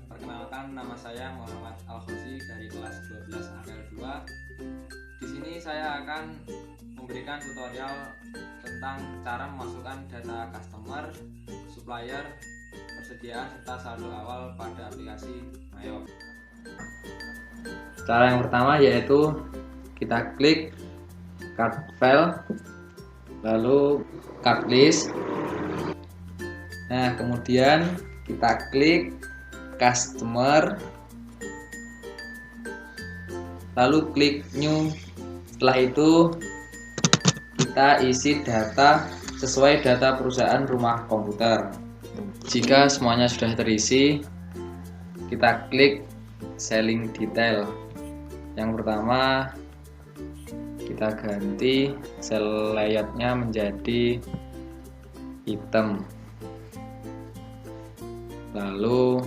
Perkenalkan, nama saya Muhammad Al-Khozi dari kelas 12 APL 2. Di sini saya akan memberikan tutorial tentang cara memasukkan data customer, supplier, persediaan serta saldo awal pada aplikasi Mayo. Cara yang pertama yaitu kita klik card file, lalu card list. Nah, kemudian kita klik customer, lalu klik new. Setelah itu kita isi data sesuai data perusahaan rumah komputer. Jika semuanya sudah terisi, kita klik selling detail. Yang pertama, kita ganti cell layoutnya menjadi hitam, lalu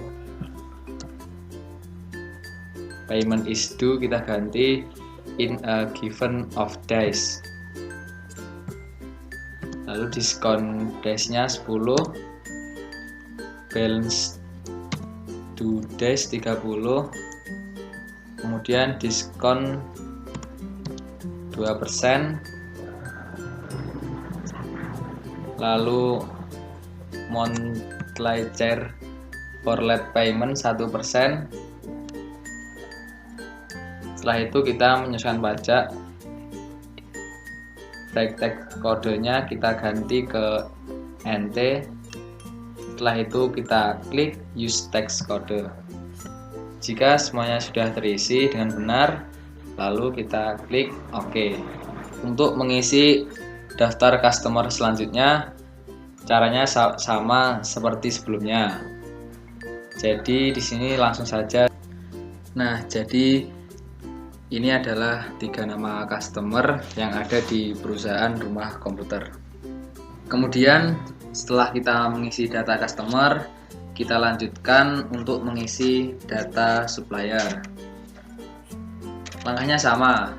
payment is due kita ganti in a given of days, lalu diskon days-nya 10, balance due days 30, kemudian diskon 2%, lalu monthly charge for late payment 1%. Setelah itu kita menyesuaikan pajak, break text kodenya kita ganti ke NT. Setelah itu kita klik use text code. Jika semuanya sudah terisi dengan benar, lalu kita klik OK. Untuk mengisi daftar customer selanjutnya, caranya sama seperti sebelumnya. Jadi di sini langsung saja. Nah, jadi ini adalah 3 nama customer yang ada di perusahaan rumah komputer. Kemudian setelah kita mengisi data customer, kita lanjutkan untuk mengisi data supplier. Langkahnya sama.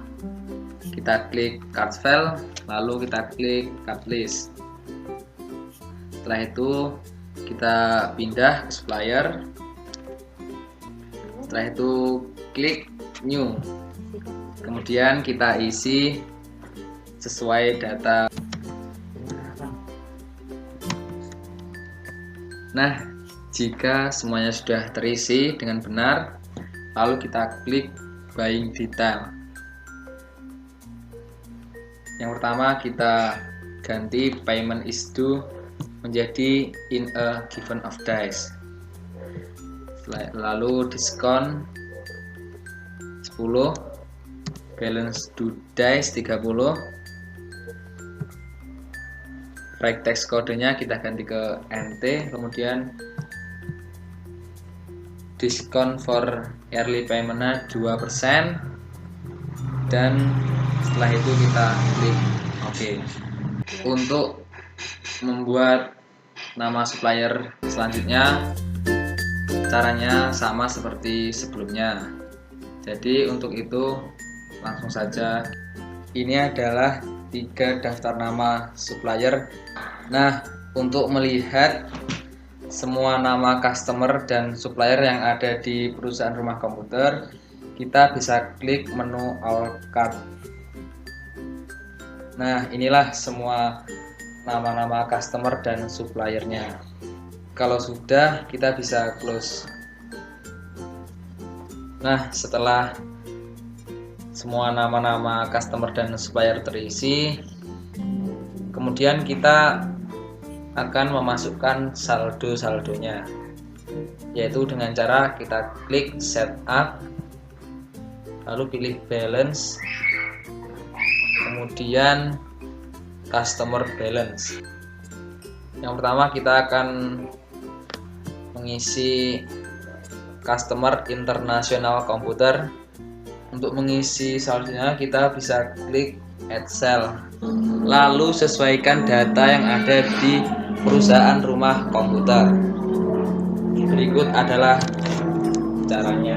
Kita klik card file, lalu kita klik card list. Setelah itu kita pindah ke supplier. Setelah itu klik new. Kemudian kita isi sesuai data. Nah, jika semuanya sudah terisi dengan benar, lalu kita klik buying detail. Yang pertama kita ganti payment is due menjadi in a given of days. Lalu diskon 10, balance due days 30, break text kodenya kita ganti ke NT, kemudian diskon for early paymentnya 2%, dan setelah itu kita klik OK. Untuk membuat nama supplier selanjutnya, caranya sama seperti sebelumnya. Jadi untuk itu langsung saja. Ini adalah 3 daftar nama supplier. Nah, untuk melihat semua nama customer dan supplier yang ada di perusahaan rumah komputer, kita bisa klik menu All Card. Nah, inilah semua nama-nama customer dan suppliernya. Kalau sudah, kita bisa close. Nah, setelah semua nama-nama customer dan supplier terisi, kemudian kita akan memasukkan saldo-saldonya, yaitu dengan cara kita klik setup, lalu pilih balance, kemudian customer balance. Yang pertama kita akan mengisi customer internasional komputer. Untuk mengisi saldonya kita bisa klik add cell, lalu sesuaikan data yang ada di perusahaan rumah komputer. Berikut adalah caranya.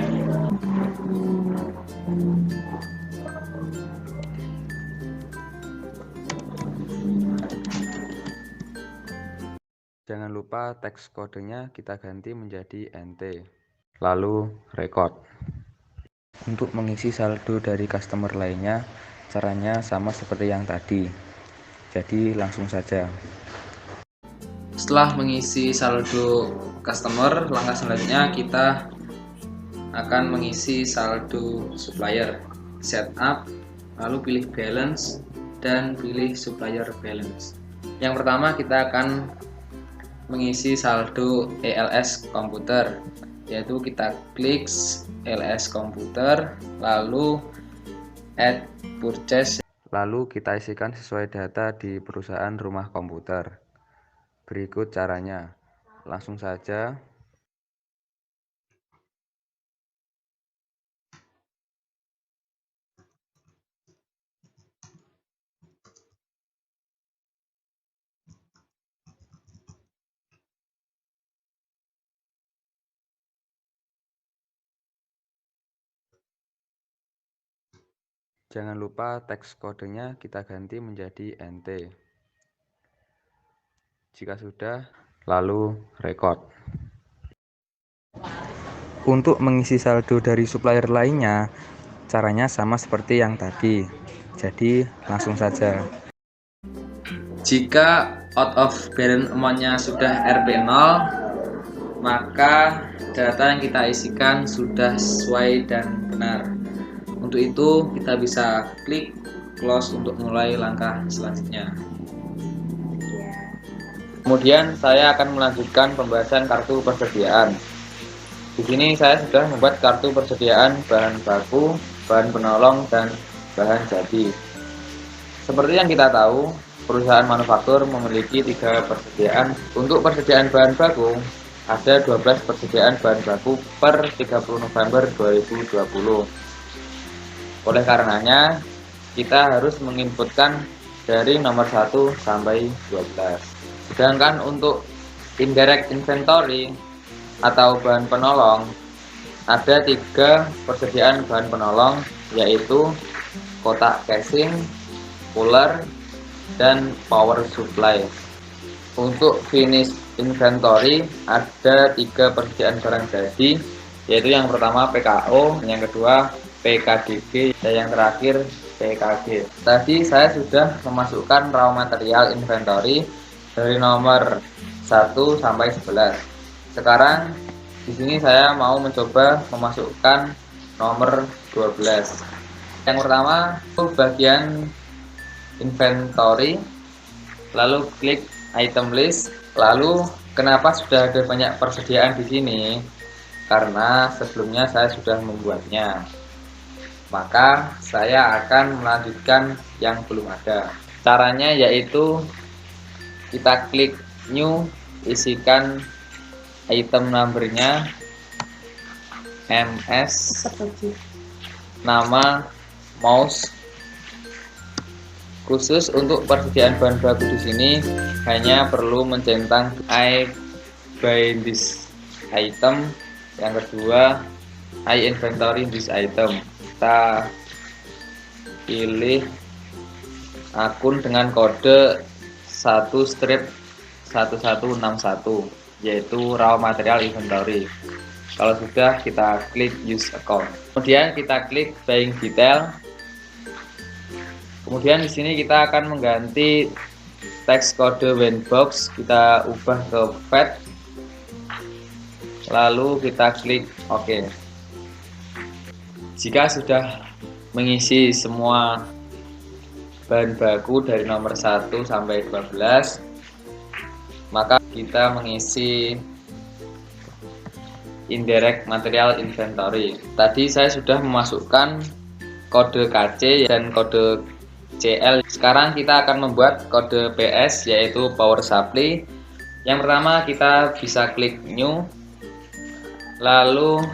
Jangan lupa teks kodenya kita ganti menjadi NT. lalu record. Untuk mengisi saldo dari customer lainnya, caranya sama seperti yang tadi. Jadi langsung saja. Setelah mengisi saldo customer, langkah selanjutnya kita akan mengisi saldo supplier. Setup, lalu pilih balance dan pilih supplier balance. Yang pertama kita akan mengisi saldo ELS komputer, yaitu kita klik ELS komputer, lalu add purchase, Lalu kita isikan sesuai data di perusahaan rumah komputer. Berikut caranya. Langsung saja. Jangan lupa teks kodenya kita ganti menjadi NT. Jika sudah, lalu record. Untuk mengisi saldo dari supplier lainnya, caranya sama seperti yang tadi. Jadi langsung saja. Jika out of balance amount-nya sudah Rp0, maka data yang kita isikan sudah sesuai dan benar. Untuk itu kita bisa klik close untuk mulai langkah selanjutnya. Kemudian saya akan melanjutkan pembahasan kartu persediaan. Di sini saya sudah membuat kartu persediaan bahan baku, bahan penolong, dan bahan jadi. Seperti yang kita tahu, perusahaan manufaktur memiliki 3 persediaan. Untuk persediaan bahan baku, ada 12 persediaan bahan baku per 30 November 2020. Oleh karenanya, kita harus menginputkan dari nomor 1 sampai 12. Sedangkan untuk indirect inventory atau bahan penolong, ada 3 persediaan bahan penolong, yaitu kotak casing, cooler, dan power supply. Untuk finish inventory ada 3 persediaan barang jadi, yaitu yang pertama PKO, yang kedua PKDG, dan yang terakhir PKG. Tadi saya sudah memasukkan raw material inventory dari nomor 1 sampai 11. Sekarang di sini saya mau mencoba memasukkan nomor 12. Yang pertama itu bagian inventory, lalu klik item list. Lalu kenapa sudah ada banyak persediaan di sini? Karena sebelumnya saya sudah membuatnya. Maka saya akan melanjutkan yang belum ada. Caranya yaitu kita klik new, isikan item numbernya, MS, nama, mouse. Khusus untuk persediaan bahan baku di sini hanya perlu mencentang I buy this item. Yang kedua, I inventory this item. Kita pilih akun dengan kode 1/1161, yaitu raw material inventory. Kalau sudah, kita klik use account. Kemudian kita klik buying detail. Kemudian di sini kita akan mengganti teks kode Winbox, kita ubah ke fat. Lalu kita klik OK. Jika sudah mengisi semua bahan baku dari nomor 1 sampai 12, maka kita mengisi indirect material inventory. Tadi saya sudah memasukkan kode KC dan kode CL. Sekarang kita akan membuat kode PS, yaitu power supply. Yang pertama kita bisa klik new, lalu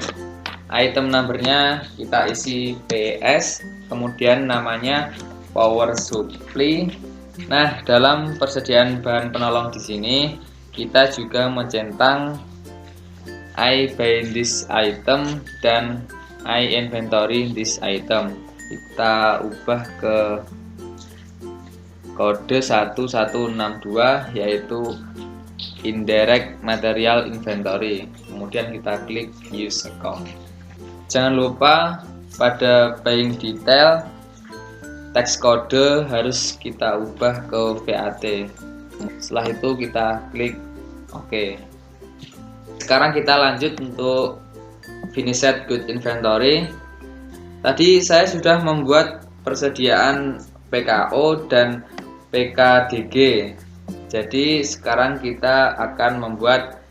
item numbernya kita isi PS, kemudian namanya power supply. Nah, dalam persediaan bahan penolong di sini kita juga mencentang I buy this item dan I inventory this item. Kita ubah ke kode 1162, yaitu indirect material inventory. Kemudian kita klik use account. Jangan lupa pada buying detail teks kode harus kita ubah ke VAT. Setelah itu kita klik OK. Sekarang kita lanjut untuk finished good inventory. Tadi saya sudah membuat persediaan PKO dan PKDG. Jadi sekarang kita akan membuat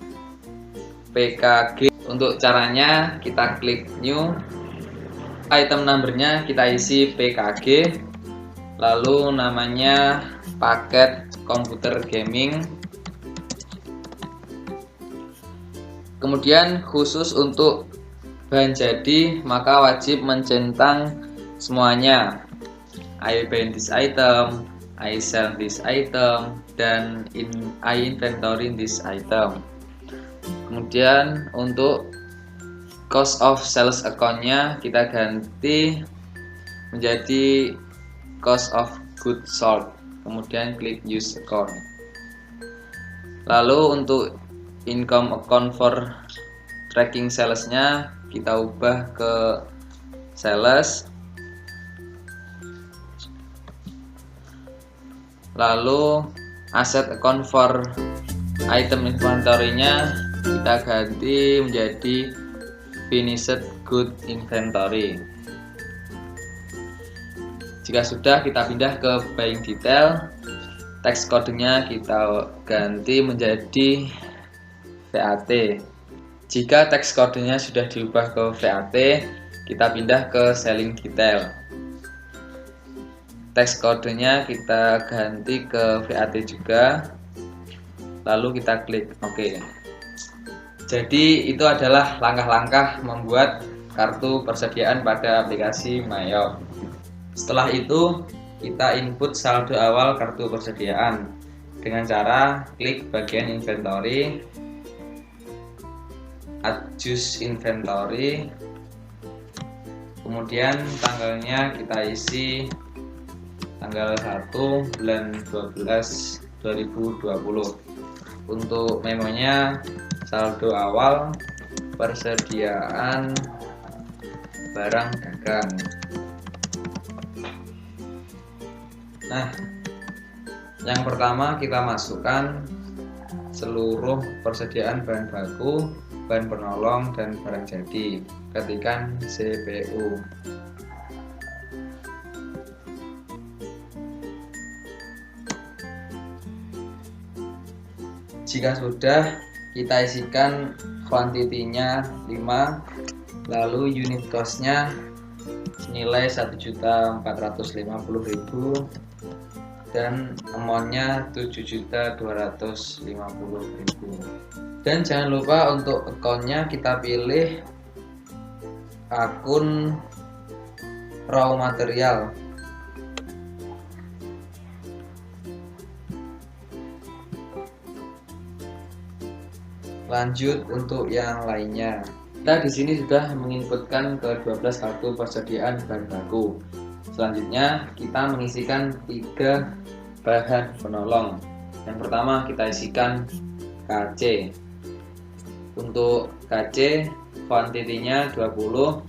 PKG. Untuk caranya kita klik new, item numbernya kita isi PKG, lalu namanya paket komputer gaming. Kemudian khusus untuk bahan jadi maka wajib mencentang semuanya. I buy this item, I sell this item, dan I inventory this item. Kemudian untuk cost of sales account-nya kita ganti menjadi cost of goods sold. Kemudian klik use account. Lalu untuk income account for tracking sales-nya kita ubah ke sales. Lalu asset account for item inventory-nya kita ganti menjadi finished good inventory. Jika sudah, kita pindah ke buying detail. Teks kodenya kita ganti menjadi VAT. Jika teks kodenya sudah diubah ke VAT, kita pindah ke selling detail. Teks kodenya kita ganti ke VAT juga, lalu kita klik OK. Jadi itu adalah langkah-langkah membuat kartu persediaan pada aplikasi MyYob. Setelah itu kita input saldo awal kartu persediaan dengan cara klik bagian inventory, adjust inventory, kemudian tanggalnya kita isi tanggal 1 bulan 12 2020. Untuk memonya saldo awal persediaan barang dagang. Nah, yang pertama kita masukkan seluruh persediaan bahan baku, bahan penolong, dan barang jadi. Ketikkan CPU. Jika sudah, kita isikan kuantitinya 5, lalu unit cost-nya senilai 1.450.000 dan amount-nya 7.250.000. Dan jangan lupa untuk account-nya kita pilih akun raw material. Lanjut untuk yang lainnya. Kita di sini sudah menginputkan ke 12 kartu persediaan bahan baku. Selanjutnya kita mengisikan 3 bahan penolong. Yang pertama kita isikan KC. Untuk KC kuantitinya 20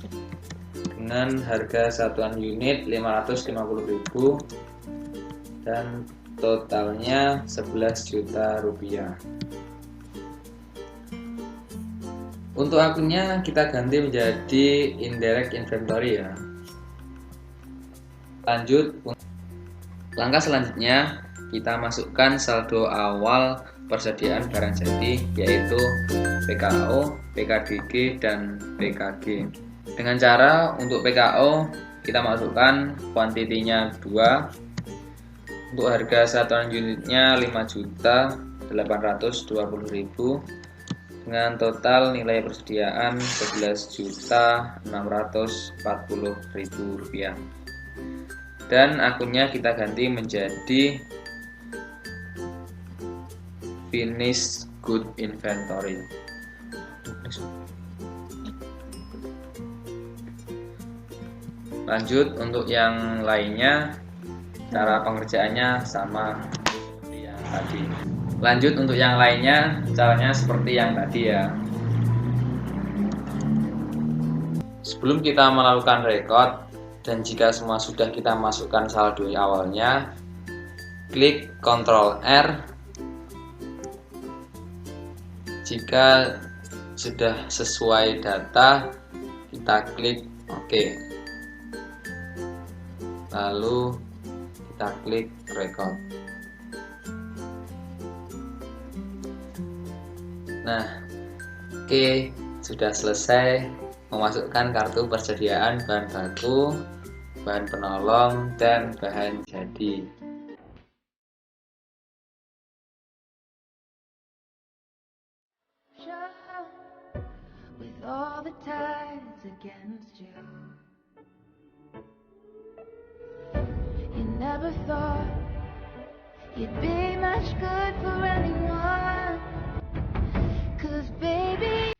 dengan harga satuan unit 550.000 dan totalnya 11 juta rupiah. Untuk akunnya kita ganti menjadi indirect inventory ya. Lanjut, langkah selanjutnya kita masukkan saldo awal persediaan barang jadi yaitu PKO, PKDG, dan PKG. Dengan cara untuk PKO kita masukkan kuantitinya 2. Untuk harga satuan unitnya 5.820.000 dengan total nilai persediaan 11.640.000 rupiah. Dan akunnya kita ganti menjadi finish good inventory. Lanjut untuk yang lainnya, cara pengerjaannya sama seperti yang tadi. Lanjut untuk yang lainnya, caranya seperti yang tadi ya. Sebelum kita melakukan record, dan jika semua sudah kita masukkan saldo awalnya, klik Ctrl R. Jika sudah sesuai data, kita klik OK. Lalu kita klik record. Nah, oke, sudah selesai memasukkan kartu persediaan bahan baku, bahan penolong, dan bahan jadi. With all the tides against you, you never thought you'd be much good for anyone. 'Cause baby,